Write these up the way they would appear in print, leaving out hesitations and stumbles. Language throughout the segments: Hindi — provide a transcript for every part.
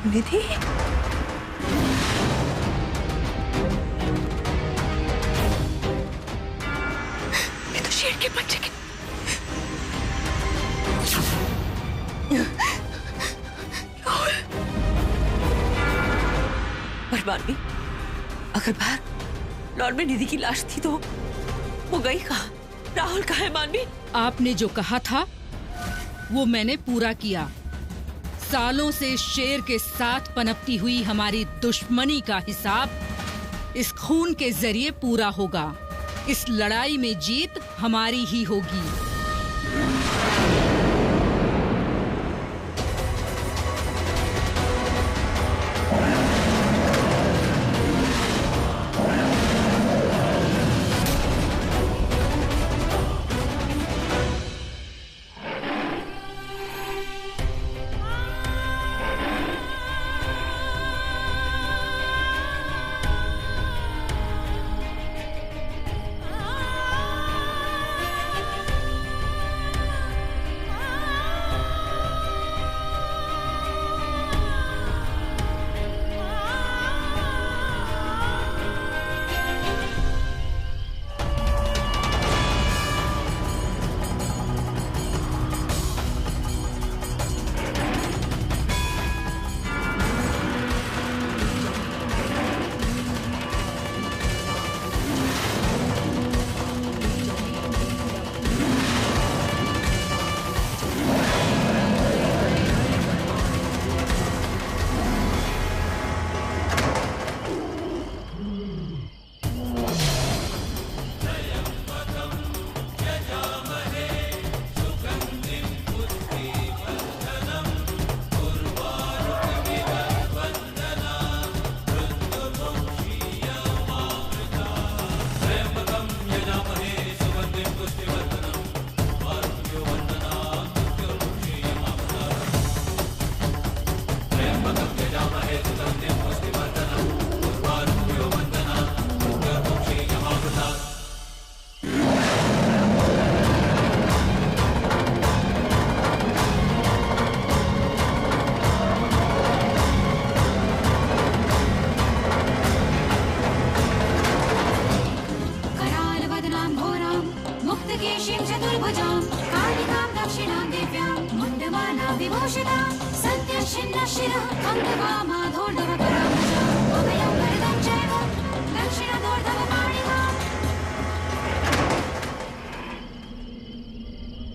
निधि, ये तो शेर के बच्चे के। पर मानवी, अगर बाहर लॉन में निधि की लाश थी तो वो गई कहाँ? राहुल कहाँ है मानवी? आपने जो कहा था वो मैंने पूरा किया। सालों से शेर के साथ पनपती हुई हमारी दुश्मनी का हिसाब इस खून के जरिए पूरा होगा। इस लड़ाई में जीत हमारी ही होगी।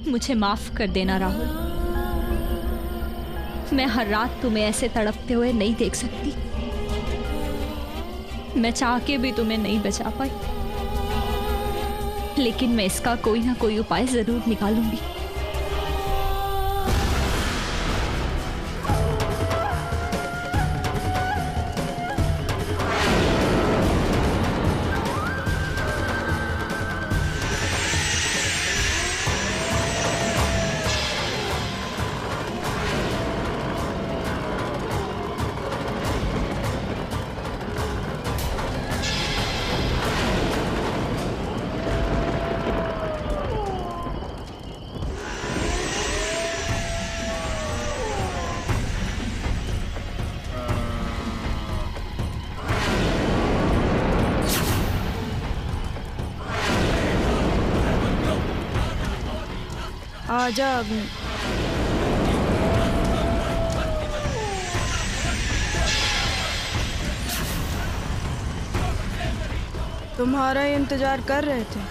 मुझे माफ कर देना राहुल, मैं हर रात तुम्हें ऐसे तड़पते हुए नहीं देख सकती। मैं चाह के भी तुम्हें नहीं बचा पाई, लेकिन मैं इसका कोई ना कोई उपाय जरूर निकालूंगी। आजा अग्नि। तुम्हारा इंतजार कर रहे थे।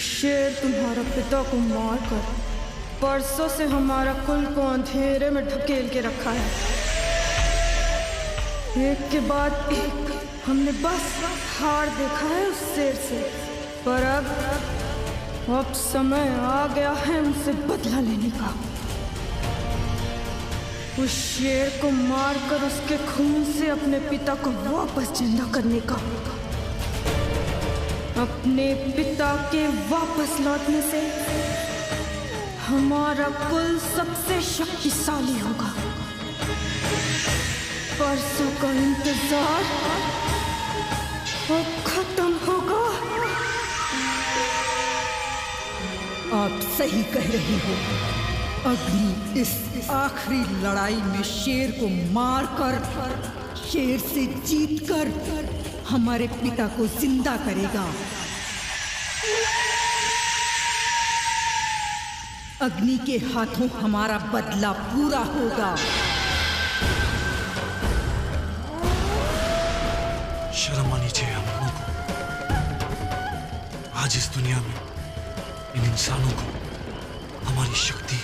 शेर तुम्हारा पिता को मारकर परसों से हमारा कुल को अंधेरे में ढकेल के रखा है। एक के बाद एक हमने बस हार देखा है उस शेर से, पर अब समय आ गया है उनसे बदला लेने का। उस शेर को मारकर उसके खून से अपने पिता को वापस जिंदा करने का। अपने पिता के वापस लौटने से हमारा कुल सबसे शक्तिशाली होगा। परसों का इंतजार अब खत्म होगा। आप सही कह रही हो। अग्नि इस आखिरी लड़ाई में शेर को मारकर, शेर से जीतकर हमारे पिता को जिंदा करेगा। अग्नि के हाथों हमारा बदला पूरा होगा। शर्म आनी चाहिए हम लोगों को। आज इस दुनिया में इन इंसानों को हमारी शक्ति,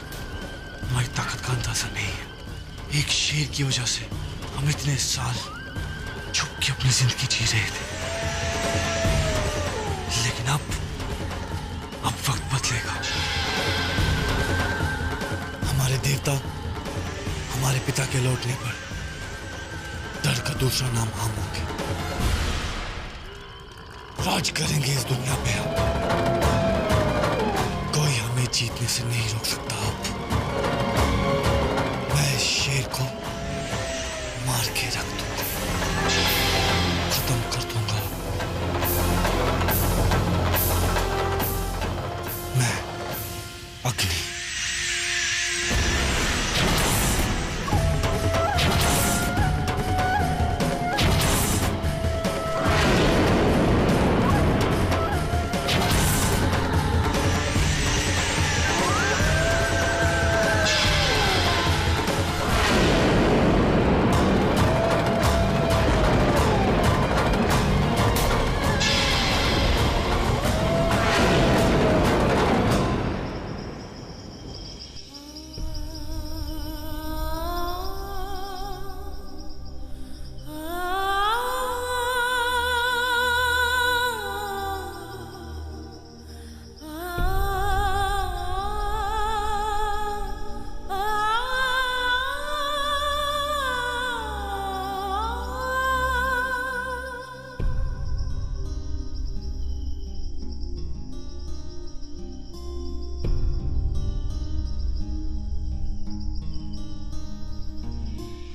हमारी ताकत का अंदाजा नहीं है। एक शेर की वजह से हम इतने साल छुप के अपनी जिंदगी जी रहे थे, लेकिन अब वक्त बदलेगा। हमारे देवता हमारे पिता के लौटने पर डर का दूसरा नाम हम होंगे। राज करेंगे इस दुनिया पे हम। कोई हमें जीतने से नहीं रोक सकता। मैं इस शेर को मार के रख दूंगा, खत्म कर दूंगा। मैं अग्नि।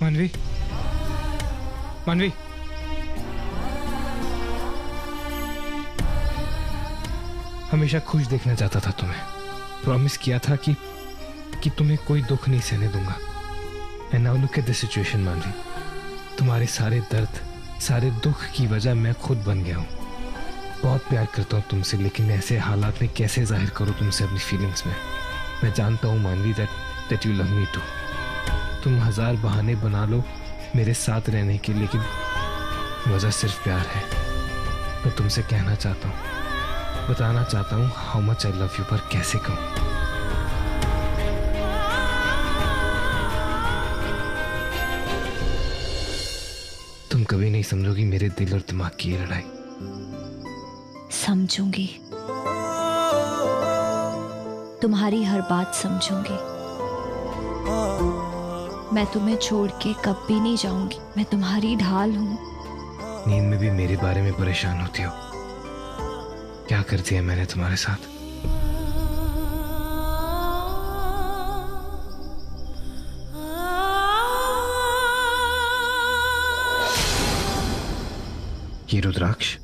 मानवी, मानवी, हमेशा खुश देखना चाहता था तुम्हें। प्रॉमिस किया था कि तुम्हें कोई दुख नहीं सहने दूंगा। And now look at the situation मानवी। तुम्हारे सारे दर्द, सारे दुख की वजह मैं खुद बन गया हूँ। बहुत प्यार करता हूँ तुमसे, लेकिन ऐसे हालात में कैसे जाहिर करूँ तुमसे अपनी फीलिंग्स में। मैं जानता हूँ Manvi that you love me too. तुम 1000 बहाने बना लो मेरे साथ रहने के, लेकिन वजह सिर्फ प्यार है। मैं तुमसे कहना चाहता हूँ, बताना चाहता हूँ how much I love you, पर कैसे कहूँ। तुम कभी नहीं समझोगी मेरे दिल और दिमाग की ये लड़ाई। समझूंगी, तुम्हारी हर बात समझूंगी। मैं तुम्हें छोड़ के कभी नहीं जाऊंगी। मैं तुम्हारी ढाल हूं। नींद में भी मेरे बारे में परेशान होती हो। क्या कर दिया मैंने तुम्हारे साथ? ये रुद्राक्ष,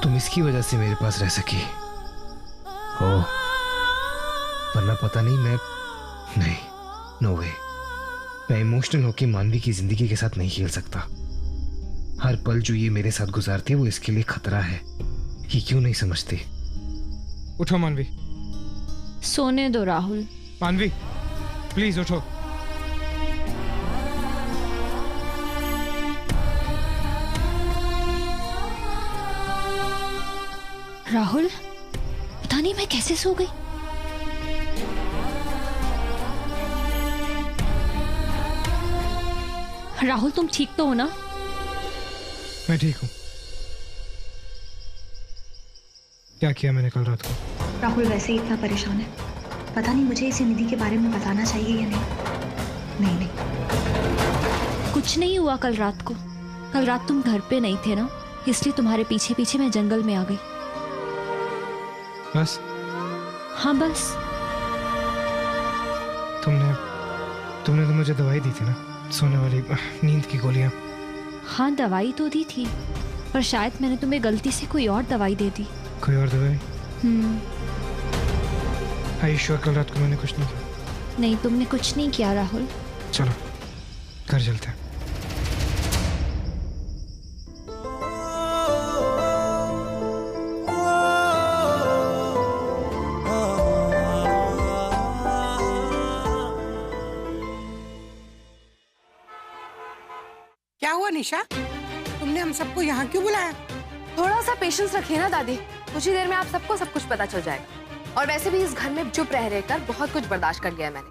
तुम इसकी वजह से मेरे पास रह सकी हो, वरना पता नहीं नहीं, नो वे। मैं इमोशनल होके मानवी की जिंदगी के साथ नहीं खेल सकता। हर पल जो ये मेरे साथ गुजारती है वो इसके लिए खतरा है। ये क्यों नहीं समझती? उठो मानवी। सोने दो राहुल। मानवी प्लीज उठो। राहुल, पता नहीं मैं कैसे सो गई। राहुल तुम ठीक तो हो ना? मैं ठीक हूँ। क्या किया मैंने कल रात को? राहुल वैसे ही इतना परेशान है, पता नहीं मुझे इसे निधि के बारे में बताना चाहिए या नहीं। नहीं, कुछ नहीं हुआ कल रात को। कल रात तुम घर पे नहीं थे ना, इसलिए तुम्हारे पीछे पीछे मैं जंगल में आ गई। बस? हाँ बस। तुमने तो मुझे दवाई दी थी ना, सोने वाली, नींद की गोलियां। हाँ दवाई तो दी थी, पर शायद मैंने तुम्हें गलती से कोई और दवाई दे दी। कोई और दवाई? ईश्वर कल रात को मैंने कुछ नहीं किया। नहीं, तुमने कुछ नहीं किया राहुल। चलो घर चलते हैं। क्या हुआ निशा, तुमने हम सबको यहाँ क्यों बुलाया? थोड़ा सा पेशेंस रखिए ना दादी, कुछ ही देर में आप सबको सब कुछ पता चल जाएगा। और वैसे भी इस घर में चुप रह रहकर बहुत कुछ बर्दाश्त कर लिया है मैंने,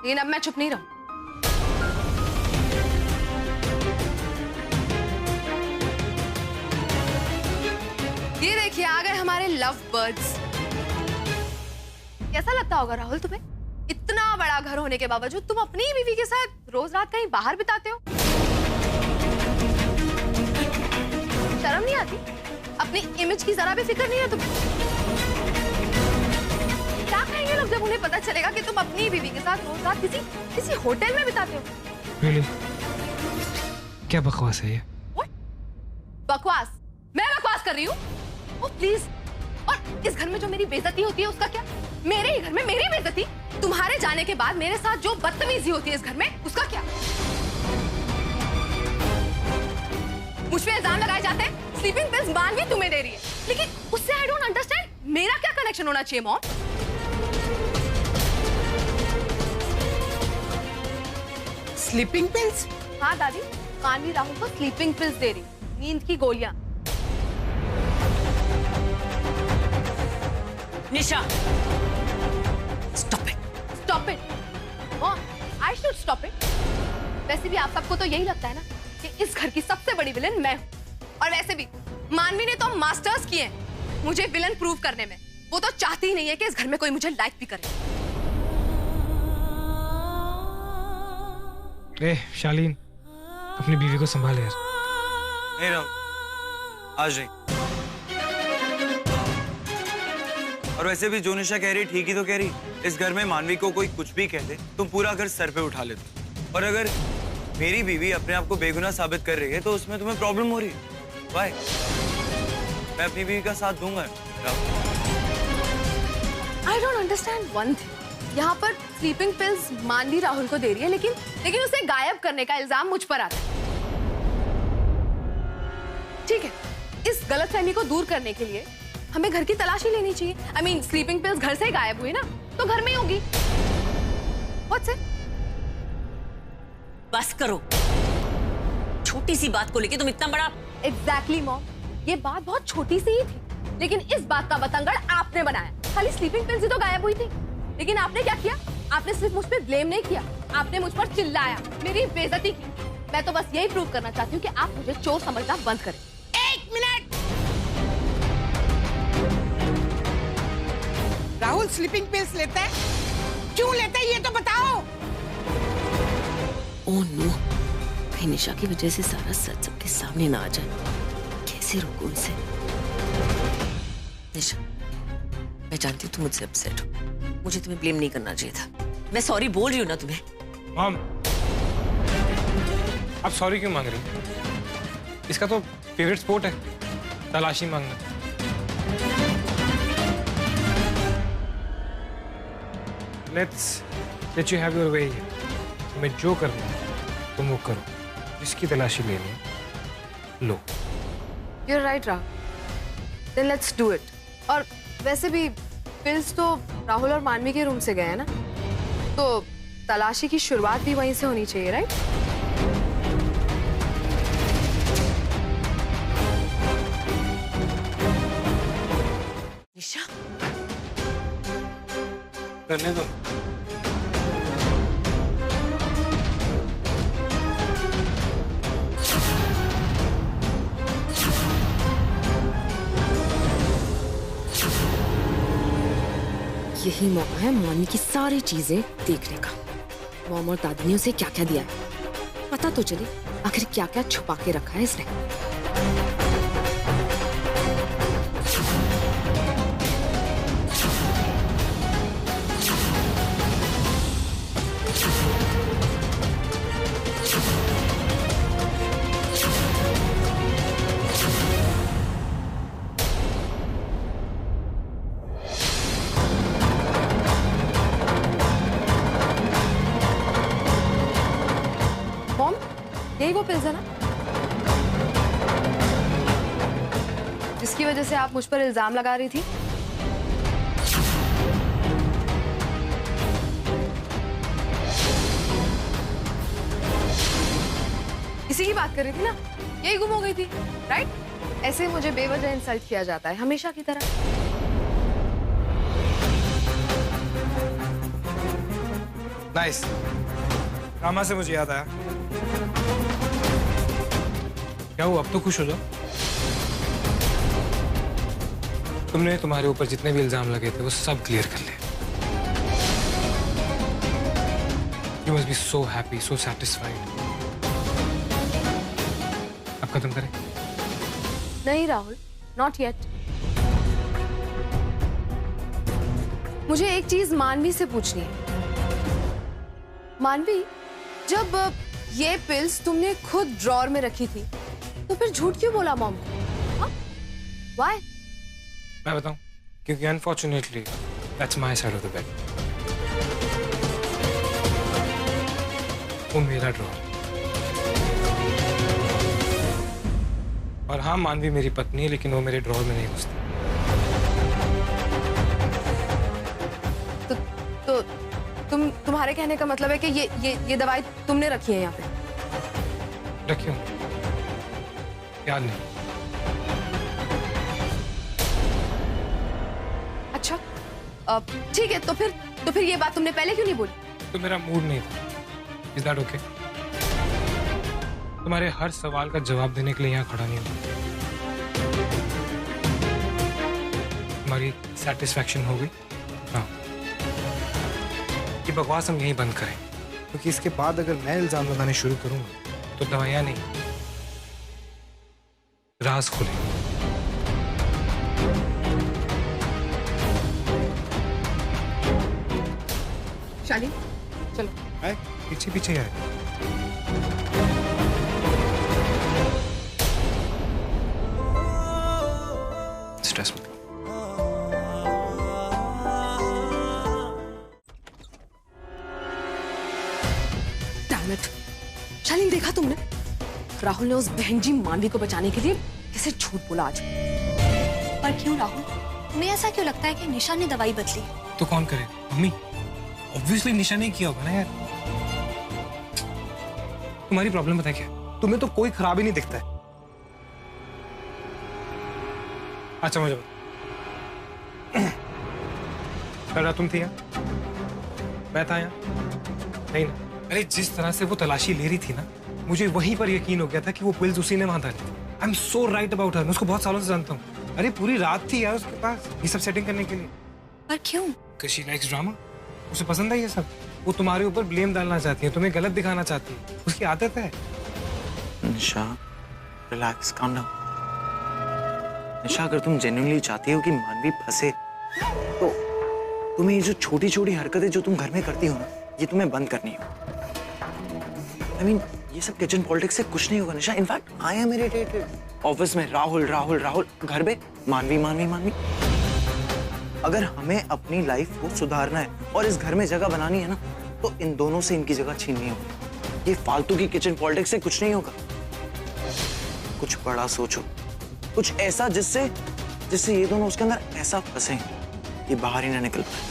लेकिन अब मैं चुप नहीं रहूं। ये देखिए आ गए हमारे लव बर्ड्स। कैसा लगता होगा राहुल तुम्हें? इतना बड़ा घर होने के बावजूद तुम अपनी बीवी के साथ रोज रात कहीं बाहर बिताते हो। शर्म नहीं आती? अपनी इमेज की जरा भी फिक्र नहीं है तुम्हें? क्या कहेंगे लोग जब उन्हें पता चलेगा कि तुम अपनी बीवी के साथ रोज रात किसी होटल में बिताते हो? really? क्या बकवास है ये? What? बकवास? मैं बकवास कर रही हूँ? Oh please. और इस घर में जो मेरी बेइज्जती होती है उसका क्या? मेरे ही घर में मेरी बेइज्जती? तुम्हारे जाने के बाद मेरे साथ जो बदतमीजी होती है इस घर में उसका क्या? मुझ पे इल्जाम लगाए जाते हैं, स्लीपिंग पिल्स मानवी तुम्हें दे रही है, लेकिन उससे आई डोंट अंडरस्टैंड मेरा क्या कनेक्शन होना चाहिए मॉम? Sleeping pills? हाँ दादी, मानवी राहुल को स्लीपिंग पिल्स दे रही, नींद की गोलियां। Nisha, stop it. Stop it? Mom, I should stop it. वैसे भी आप सबको तो यही लगता है ना कि इस घर की सबसे बड़ी विलन मैं हूँ। और वैसे भी मानवी ने तो मास्टर्स किए हैं मुझे विलन प्रूव करने में। वो तो चाहती ही नहीं है कि इस घर में कोई मुझे लाइक भी करे। ए शालीन, अपनी बीवी को संभाल यार। नहीं राहुल, आज नहीं। और वैसे भी जो निशा कह रही ठीक ही तो कह रही। इस घर में मानवी को कोई कुछ भी कह दे तुम पूरा घर सर पे उठा लेते। और अगर मेरी बीवी अपने आप को बेगुनाह साबित कर रही है तो उसमें तुम्हें प्रॉब्लम हो रही है। Why? मैं अपनी बीवी का साथ दूंगा। I don't understand one thing. यहाँ पर स्लीपिंग पिल्स मानवी राहुल को दे रही है, लेकिन उसे गायब करने का इल्जाम मुझ पर आता है। ठीक है, इस गलतफहमी को दूर करने के लिए हमें घर की तलाशी लेनी चाहिए। I mean, स्लीपिंग पिल्स घर से ही गायब हुई ना, तो घर में ही होगी। What's it? बस करो, छोटी सी बात को लेके तुम इतना बड़ा। Exactly, मॉम, ये बात बहुत छोटी सी ही थी, लेकिन इस बात का बतंगड़ आपने बनाया। खाली स्लीपिंग पिल्स ही तो गायब हुई थी, लेकिन आपने क्या किया? आपने सिर्फ मुझ पे ब्लेम नहीं किया, आपने मुझ पर चिल्लाया, मेरी बेइज्जती की। मैं तो बस यही प्रूव करना चाहती हूँ कि आप मुझे चोर समझना बंद करें। एक मिनट, राहुल स्लीपिंग पिल्स लेता है? क्यों लेता है ये तो बताओ। ओह नो, कहीं निशा की वजह से सारा सच सबके सामने ना आ जाए। कैसे रोकूं उनसे? निशा, मैं जानती हूँ तुम मुझसे अपसेट हो, मुझे तुम्हें ब्लेम नहीं करना चाहिए था। मैं सॉरी बोल रही हूँ ना तुम्हें। मॉम, आप सॉरी क्यों मांग रही हैं? इसका तो फेवरेट स्पोर्ट है, तलाशी मांगना। Let you have your way. तुम्हें जो करना है तुम वो करो, जिसकी तलाशी लेनी है लो। You're right, Rahul. Then let's do it. और वैसे भी पिल्स तो राहुल और मानवी के रूम से गए हैं ना, तो तलाशी की शुरुआत भी वहीं से होनी चाहिए, राइट? निशा, करने दो। यही मौका है मानी की सारी चीजें देखने का। मॉम और दादी ने उसे क्या क्या दिया है, पता तो चले आखिर क्या क्या छुपा के रखा है इसने। मॉम, यही वो पिल्स है ना जिसकी वजह से आप मुझ पर इल्जाम लगा रही थी? इसी की बात कर रही थी ना, यही गुम हो गई थी, राइट? ऐसे मुझे बेवजह इंसल्ट किया जाता है हमेशा की तरह। नाइस। रामा से मुझे याद आया। क्या हुआ, अब तो खुश हो जाओ। तुमने तुम्हारे ऊपर जितने भी इल्जाम लगे थे वो सब क्लियर कर लिए। You must be so happy, so satisfied. अब खत्म करें? नहीं राहुल, नॉट येट। मुझे एक चीज मानवी से पूछनी है। मानवी, जब ये पिल्स तुमने खुद ड्रॉर में रखी थी तो फिर झूठ क्यों बोला मॉम को? Why? मैं बताऊं, क्योंकि unfortunately that's my side of the bed. वो मेरा ड्रॉर। और हाँ, मानवी मेरी पत्नी है, लेकिन वो मेरे ड्रॉर में नहीं घुसती। तो तुम्हारे कहने का मतलब है कि ये दवाई तुमने रखी है यहाँ पे? रखी हूँ, याद नहीं। अच्छा, ठीक है, तो फिर ये बात तुमने पहले क्यों नहीं बोली? तो मेरा मूड नहीं था। Is that okay? तुम्हारे हर सवाल का जवाब देने के लिए यहाँ खड़ा नहीं हूँ। तुम्हारी सेटिस्फैक्शन हो गई? हाँ, ये बकवास हम यहीं बंद करें, क्योंकि इसके बाद अगर मैं इल्जाम लगाने शुरू करूंगा तो दवाइयाँ नहीं, राज खुलेंगे। शालिनी, चलो। आए, पीछे पीछे आए। स्ट्रेस मत। Damn it. शालिनी, देखा तुमने? राहुल ने उस बहन जी मानवी को बचाने के लिए कैसे झूठ बोला आज। पर क्यों राहुल? तुम्हें ऐसा क्यों लगता है कि निशा ने दवाई बदली? तो कौन करे? मम्मी। ऑब्वियसली निशा ने किया होगा ना यार। तुम्हारी प्रॉब्लम पता है क्या? तुम्हें तो कोई खराबी नहीं दिखता है। अच्छा मुझे बता, तुम थी यहाँ? मैं था यहाँ? नहीं ना? अरे जिस तरह से वो तलाशी ले रही थी ना, मुझे वहीं पर यकीन हो गया था कि वो पिल्स उसी ने वहां डाली थी। I am so right about her. मैं उसको बहुत सालों से जानता हूँ। अरे पूरी रात थी यार उसके पास ये सब सेटिंग करने के लिए। पर क्यों? She likes drama. उसे पसंद है ये सब। वो तुम्हारे ऊपर ब्लेम डालना चाहती है, तुम्हें गलत दिखाना चाहती है। उसकी आदत है। निशा, रिलैक्स, काम डाउन। निशा, अगर तुम जेन्युइनली चाहती हो कि मानवी फंसे, तो तुम्हें ये जो छोटी छोटी हरकतें जो तुम घर में करती हो ना, ये तुम्हें बंद करनी हो। I mean, ये सब किचन पॉलिटिक्स से कुछ नहीं होगा Nisha. In fact I am irritated. Office में राहुल राहुल राहुल, घर में मानवी मानवी मानवी। अगर हमें अपनी लाइफ को सुधारना है और इस घर में जगह बनानी है ना, तो इन दोनों से इनकी जगह छीननी होगी। ये फालतू की किचन पॉलिटिक्स से कुछ नहीं होगा। कुछ बड़ा सोचो, कुछ ऐसा जिससे ये दोनों उसके अंदर ऐसा फंसे ये बाहर ही ना निकल पाए।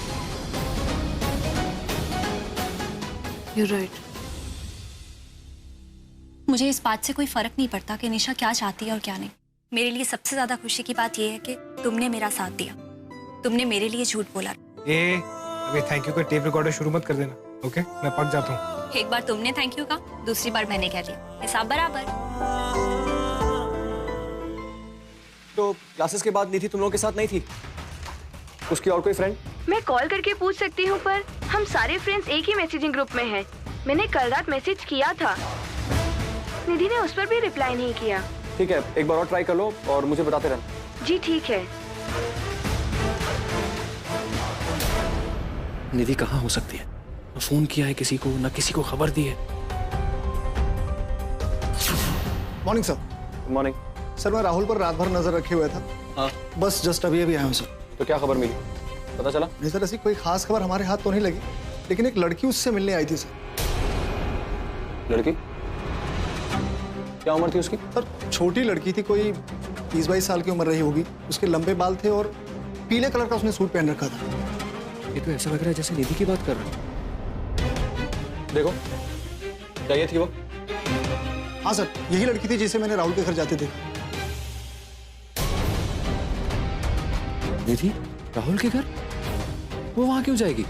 You're right. मुझे इस बात से कोई फर्क नहीं पड़ता कि निशा क्या चाहती है और क्या नहीं। मेरे लिए सबसे ज्यादा खुशी की बात यह है कि तुमने मेरा साथ दिया, तुमने मेरे लिए झूठ बोला। अबे थैंक यू का टेप रिकॉर्डर शुरू मत कर देना, ओके? मैं पक जाता हूँ। एक बार तुमने थैंक यू कहा, दूसरी बार मैंने कह दिया, हिसाब बराबर। तो क्लासेस के बाद नीति तुम लोगों के साथ नहीं थी? उसकी और कोई फ्रेंड? मैं कॉल करके पूछ सकती हूँ, पर हम सारे फ्रेंड्स एक ही मैसेजिंग ग्रुप में हैं। मैंने कल रात मैसेज किया था, निधि ने उस पर भी रिप्लाई नहीं किया। ठीक है, एक बार और ट्राई कर लो और मुझे बताते रहना। जी ठीक है। निधि कहाँ हो सकती है? न फोन किया है किसी को, न किसी को खबर दी है। Morning sir. मॉर्निंग सर, मैं राहुल पर रात भर नजर रखे हुए था। हाँ, बस जस्ट अभी आया हूँ सर। तो क्या खबर मिली, पता चला? नहीं सर, ऐसी कोई खास खबर हमारे हाथ तो नहीं लगी, लेकिन एक लड़की उससे मिलने आई थी सर। लड़की? क्या उम्र थी उसकी? सर छोटी लड़की थी, कोई 20-22 साल की उम्र रही होगी। उसके लंबे बाल थे और पीले कलर का उसने सूट पहन रखा था। ये तो ऐसा लग रहा है जैसे निधि की बात कर रहा है। देखो, क्या ये थी वो? हाँ सर, यही लड़की थी जिसे मैंने राहुल के घर जाते देखा। निधि राहुल के घर? वो वहां क्यों जाएगी?